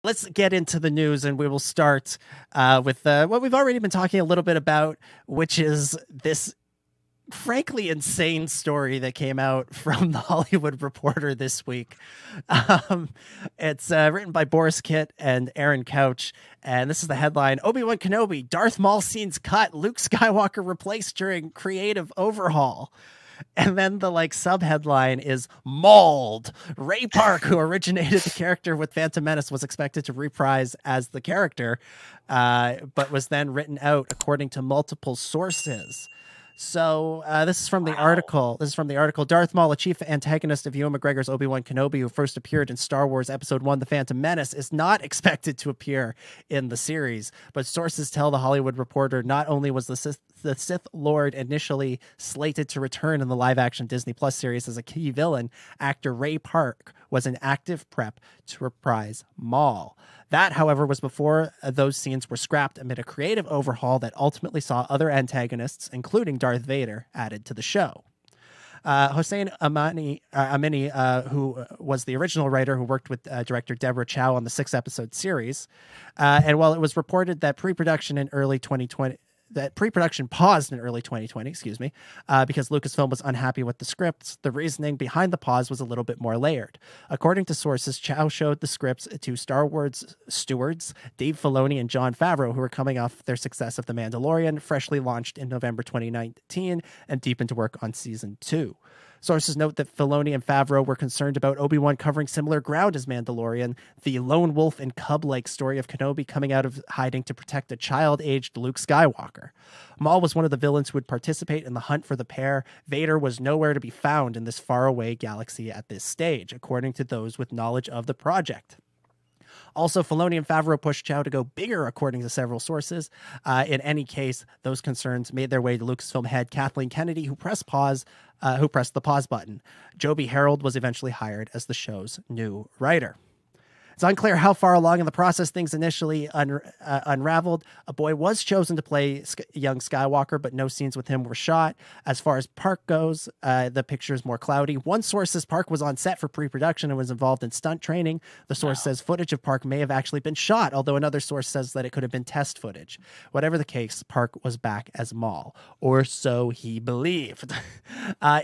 let's get into the news, and we will start with what we've already been talking a little bit about, which is this frankly insane story that came out from the Hollywood Reporter this week. It's written by Boris Kitt and Aaron Couch, and this is the headline: Obi-Wan Kenobi, Darth Maul scenes cut, Luke Skywalker replaced during creative overhaul. And then the sub-headline is Mauled. Ray Park, who originated the character with Phantom Menace, was expected to reprise as the character, but was then written out according to multiple sources. So this is from the article. Darth Maul, a chief antagonist of Ewan McGregor's Obi-Wan Kenobi, who first appeared in Star Wars Episode 1, The Phantom Menace, is not expected to appear in the series. But sources tell the Hollywood Reporter not only was the Sith Lord initially slated to return in the live-action Disney Plus series as a key villain, actor Ray Park was in active prep to reprise Maul. That, however, was before those scenes were scrapped amid a creative overhaul that ultimately saw other antagonists, including Darth Vader, added to the show. Hossein Amini, who was the original writer who worked with director Deborah Chow on the 6-episode series, and while it was reported that pre-production paused in early 2020, because Lucasfilm was unhappy with the scripts, the reasoning behind the pause was a little bit more layered. According to sources, Chow showed the scripts to Star Wars stewards Dave Filoni and Jon Favreau, who were coming off their success of The Mandalorian, freshly launched in November 2019, and deep into work on season 2. Sources note that Filoni and Favreau were concerned about Obi-Wan covering similar ground as Mandalorian, the lone wolf and cub-like story of Kenobi coming out of hiding to protect a child-aged Luke Skywalker. Maul was one of the villains who would participate in the hunt for the pair. Vader was nowhere to be found in this faraway galaxy at this stage, according to those with knowledge of the project. Also, Filoni and Favreau pushed Chow to go bigger, according to several sources. In any case, those concerns made their way to Lucasfilm head Kathleen Kennedy, who pressed the pause button. Joby Harold was eventually hired as the show's new writer. It's unclear how far along in the process things initially unraveled. A boy was chosen to play young Skywalker, but no scenes with him were shot. As far as Park goes, the picture is more cloudy. One source says Park was on set for pre-production and was involved in stunt training. The source says footage of Park may have actually been shot, although another source says that it could have been test footage. Whatever the case, Park was back as Maul, or so he believed.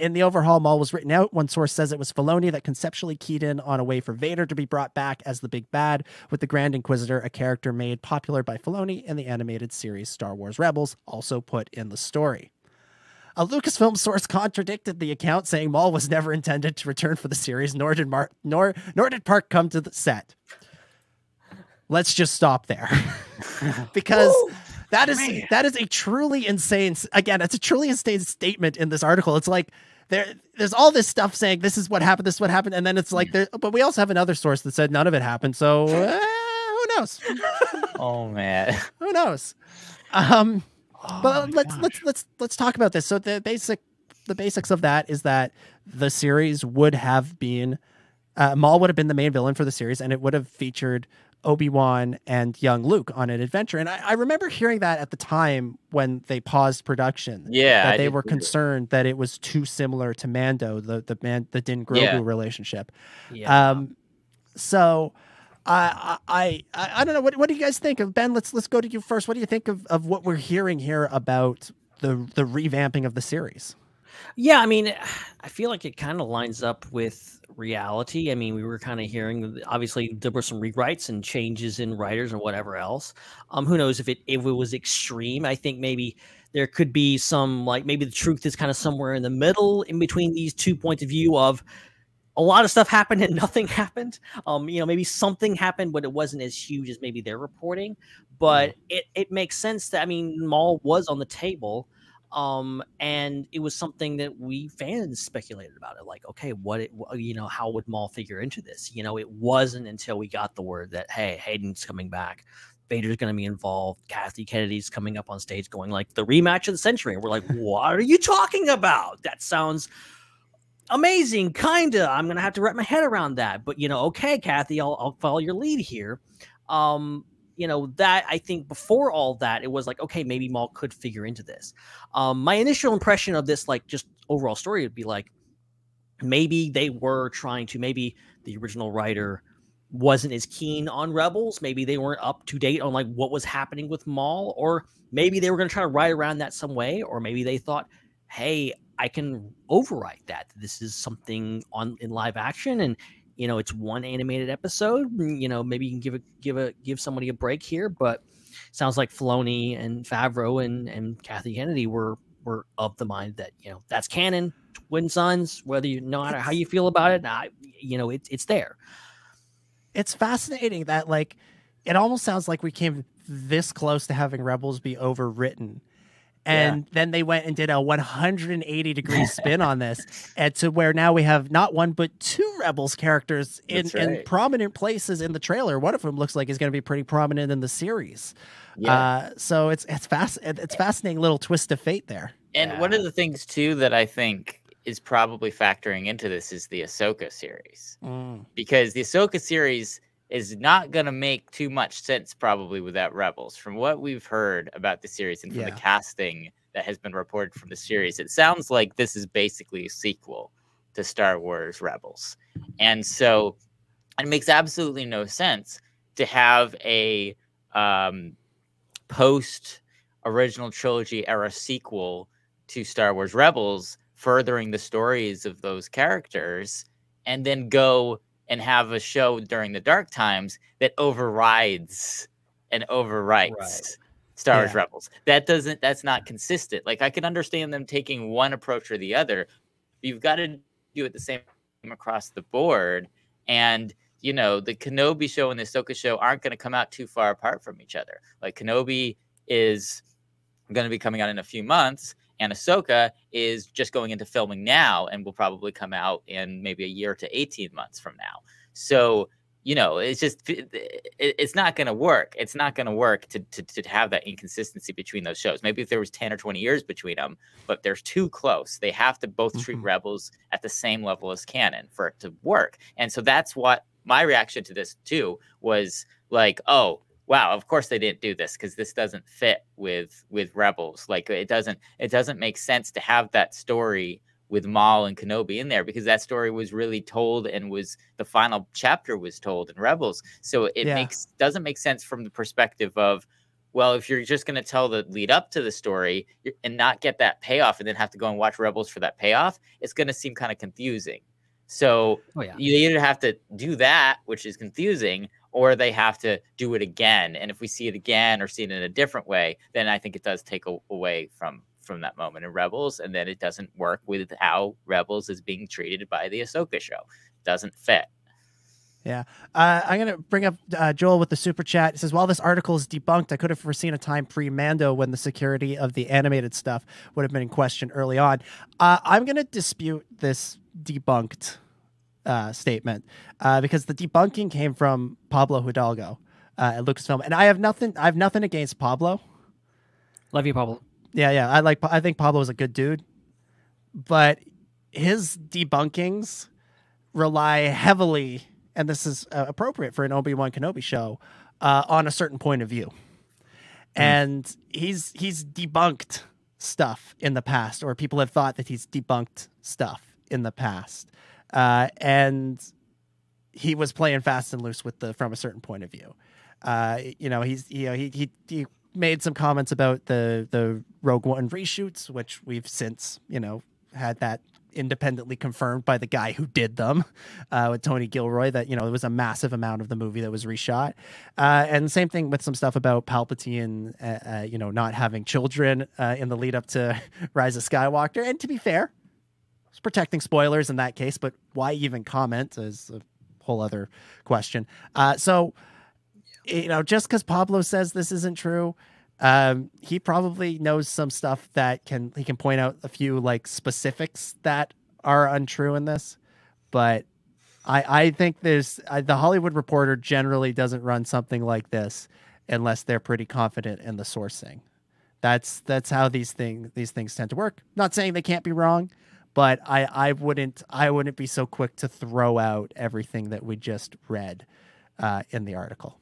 In the overhaul, Maul was written out. One source says it was Filoni that conceptually keyed in on a way for Vader to be brought back as the big bad, with the Grand Inquisitor, a character made popular by Filoni in the animated series Star Wars Rebels, also put in the story. A Lucasfilm source contradicted the account, saying Maul was never intended to return for the series, nor did Park come to the set. Let's just stop there. Because that is a truly insane, again, it's a truly insane statement in this article. It's like, there's all this stuff saying this is what happened, and then it's like, but we also have another source that said none of it happened. So who knows? Oh man, who knows? But let's talk about this. So the basics of that is that the series would have been Maul would have been the main villain for the series, and it would have featured Obi-Wan and young Luke on an adventure. And I remember hearing that at the time when they paused production. Yeah, that they were concerned that it was too similar to Mando, the Din Grogu relationship. Yeah. So I don't know. What do you guys think of Ben? Let's go to you first. What do you think of what we're hearing here about the revamping of the series? Yeah, I mean, I feel like it kind of lines up with reality. I mean, we were kind of hearing, obviously, there were some rewrites and changes in writers and whatever else. Who knows if it was extreme? I think maybe there could be some, maybe the truth is kind of somewhere in the middle, in between these 2 points of view of a lot of stuff happened and nothing happened. Maybe something happened, but it wasn't as huge as maybe they're reporting. But it makes sense that, I mean, Maul was on the table. And it was something that we fans speculated about it. Like, okay, how would Maul figure into this? It wasn't until we got the word that, hey, Hayden's coming back. Vader's going to be involved. Kathy Kennedy's coming up on stage going like the rematch of the century. And we're like, what are you talking about? That sounds amazing. Kinda. I'm going to have to wrap my head around that. But, okay, Kathy, I'll follow your lead here. That I think before all that, it was like, okay, maybe Maul could figure into this. My initial impression of this, just overall story would be like, maybe they were trying to, maybe the original writer wasn't as keen on Rebels. Maybe they weren't up to date on like what was happening with Maul, or maybe they were going to try to ride around that some way, or maybe they thought, hey, I can overwrite that. This is something on in live action, and it's one animated episode. Maybe you can give somebody a break here. But sounds like Filoni and Favreau and Kathy Kennedy were of the mind that that's canon. Twin Sons, whether you know how you feel about it, it's there. It's fascinating that like it almost sounds like we came this close to having Rebels be overwritten. And then they went and did a 180-degree spin on this, and to where now we have not one but two Rebels characters in prominent places in the trailer. One of them looks like is going to be pretty prominent in the series. Yeah. So it's fascinating little twist of fate there. And one of the things too that I think is probably factoring into this is the Ahsoka series, because the Ahsoka series is not going to make too much sense probably without Rebels. From what we've heard about the series and from the casting that has been reported from the series, it sounds like this is basically a sequel to Star Wars Rebels. And so it makes absolutely no sense to have a post-original trilogy era sequel to Star Wars Rebels, furthering the stories of those characters, and then go and have a show during the dark times that overrides and overwrites Star Wars Rebels. That's not consistent. Like, I can understand them taking one approach or the other, but you've got to do it the same across the board. And, the Kenobi show and the Ahsoka show aren't going to come out too far apart from each other. Like, Kenobi is going to be coming out in a few months, and Ahsoka is just going into filming now and will probably come out in maybe a year to 18 months from now. So, it's just, it's not going to work. It's not going to work to have that inconsistency between those shows. Maybe if there was 10 or 20 years between them, but they're too close. They have to both treat Rebels at the same level as canon for it to work. And so that's what my reaction to this too was like, oh, wow, of course they didn't do this because this doesn't fit with Rebels. Like, it doesn't make sense to have that story with Maul and Kenobi in there, because that story was really told and was the final chapter was told in Rebels. So it doesn't make sense from the perspective of, well, if you're just going to tell the lead up to the story and not get that payoff and then have to go and watch Rebels for that payoff, it's going to seem kind of confusing. So you either have to do that, which is confusing, or they have to do it again. And if we see it again or see it in a different way, then I think it does take away from that moment in Rebels. And then it doesn't work with how Rebels is being treated by the Ahsoka show. It doesn't fit. Yeah. I'm going to bring up Joel with the super chat. It says, while this article is debunked, I could have foreseen a time pre-Mando when the security of the animated stuff would have been in question early on. I'm going to dispute this debunked statement because the debunking came from Pablo Hidalgo at Lucasfilm, and I have nothing against Pablo. Love you, Pablo. Yeah. I think Pablo is a good dude, but his debunkings rely heavily, and this is appropriate for an Obi-Wan Kenobi show, on a certain point of view. And he's debunked stuff in the past, or people have thought that he's debunked stuff in the past. And he was playing fast and loose from a certain point of view. He made some comments about the Rogue One reshoots, which we've since, had that independently confirmed by the guy who did them, with Tony Gilroy, that, it was a massive amount of the movie that was reshot. And same thing with some stuff about Palpatine, not having children in the lead up to Rise of Skywalker. And to be fair, it's protecting spoilers in that case, but why even comment is a whole other question. So, just because Pablo says this isn't true, he probably knows some stuff that he can point out a few like specifics that are untrue in this. But I think the Hollywood Reporter generally doesn't run something like this unless they're pretty confident in the sourcing. That's how these things tend to work. Not saying they can't be wrong, but I wouldn't be so quick to throw out everything that we just read in the article.